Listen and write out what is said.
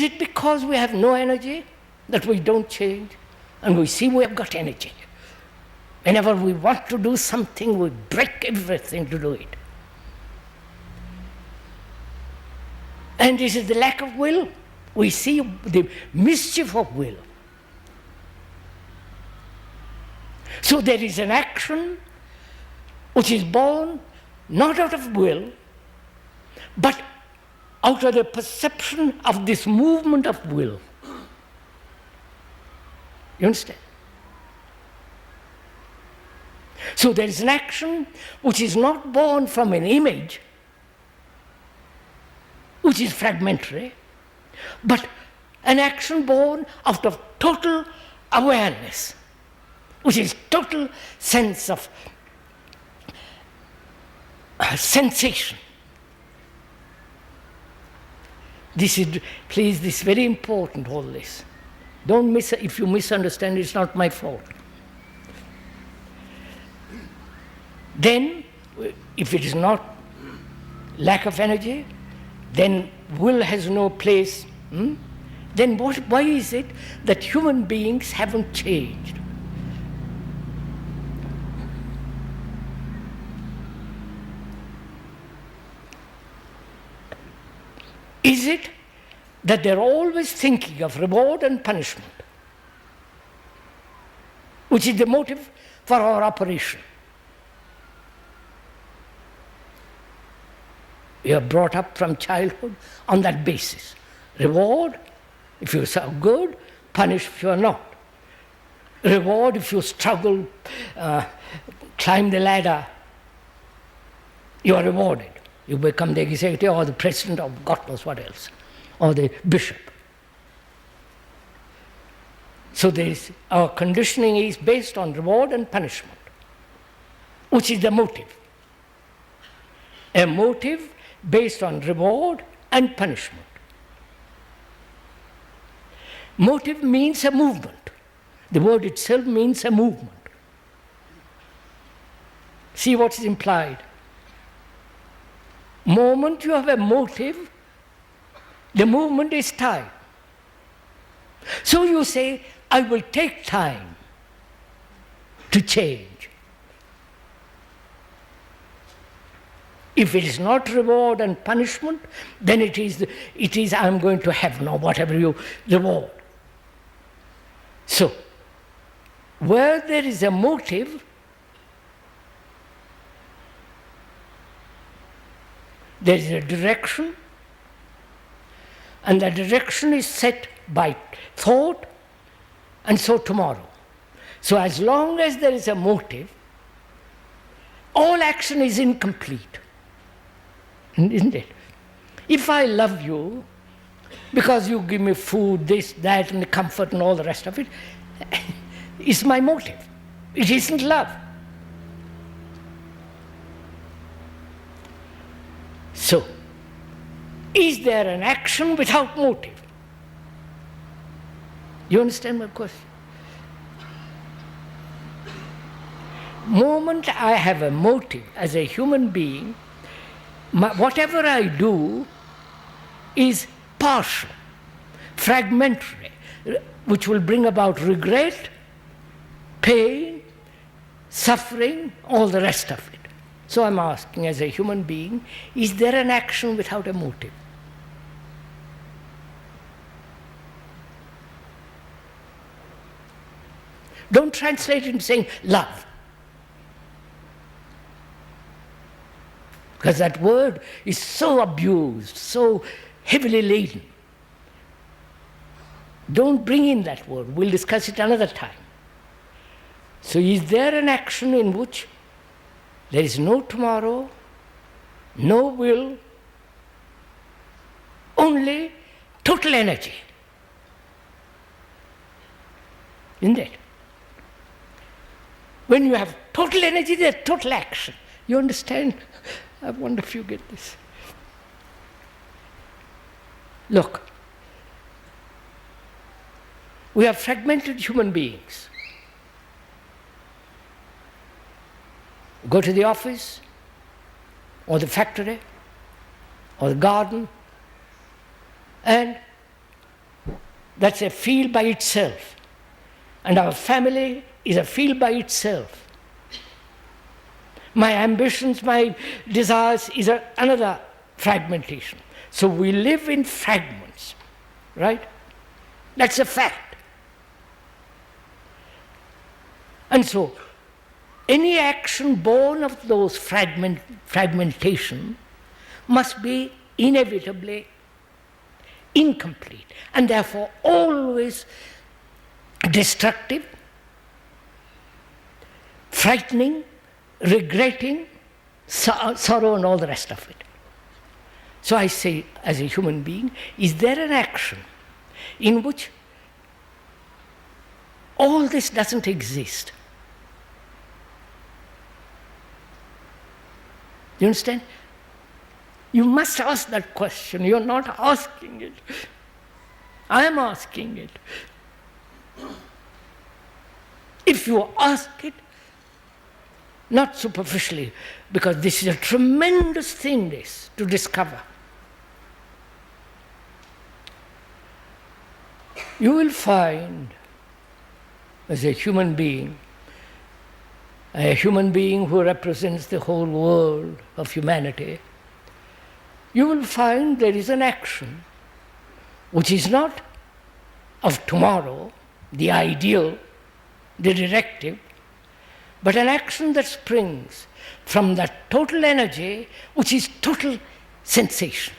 Is it because we have no energy that we don't change? And we see we have got energy. Whenever we want to do something, we break everything to do it. And this is the lack of will. We see the mischief of will. So there is an action which is born not out of will, but out of the perception of this movement of will. You understand? So there is an action which is not born from an image, which is fragmentary, but an action born out of total awareness, which is total sense of sensation. This is, please, this is very important, all this. Don't miss, if you misunderstand, it's not my fault. Then, if it is not lack of energy, then will has no place. Then why is it that human beings haven't changed? Is it that they're always thinking of reward and punishment, which is the motive for our operation? We are brought up from childhood on that basis. Reward if you are good, punish if you are not. Reward if you struggle, climb the ladder, you are rewarded. You become the executive or the president or God knows what else, or the bishop. So our conditioning is based on reward and punishment, which is the motive. A motive based on reward and punishment. Motive means a movement. The word itself means a movement. See what is implied. Moment you have a motive, the movement is time. So you say, I will take time to change. If it is not reward and punishment, then it is I am going to heaven or whatever you reward. So, where there is a motive, there is a direction, and that direction is set by thought, and so tomorrow. So as long as there is a motive, all action is incomplete. Isn't it? If I love you, because you give me food, this, that, and the comfort and all the rest of it, is my motive. It isn't love. So, is there an action without motive? You understand my question? Moment I have a motive as a human being, whatever I do is partial, fragmentary, which will bring about regret, pain, suffering, all the rest of it. So I'm asking, as a human being, is there an action without a motive? Don't translate it into saying love. Because that word is so abused, so heavily laden. Don't bring in that word. We'll discuss it another time. So is there an action in which there is no tomorrow, no will, only total energy? Isn't it? When you have total energy, there's total action. You understand? I wonder if you get this. Look, we are fragmented human beings. Go to the office, or the factory, or the garden, and that's a field by itself. And our family is a field by itself. My ambitions, my desires is another fragmentation. So we live in fragments, right? That's a fact. And so, any action born of those fragmentation must be inevitably incomplete and therefore always destructive, frightening, regretting, sorrow and all the rest of it. So I say, as a human being, is there an action in which all this doesn't exist? You understand? You must ask that question. You're not asking it. I am asking it. If you ask it, not superficially, because this is a tremendous thing, this, to discover. You will find, as a human being who represents the whole world of humanity, you will find there is an action which is not of tomorrow, the ideal, the directive, but an action that springs from that total energy which is total sensation.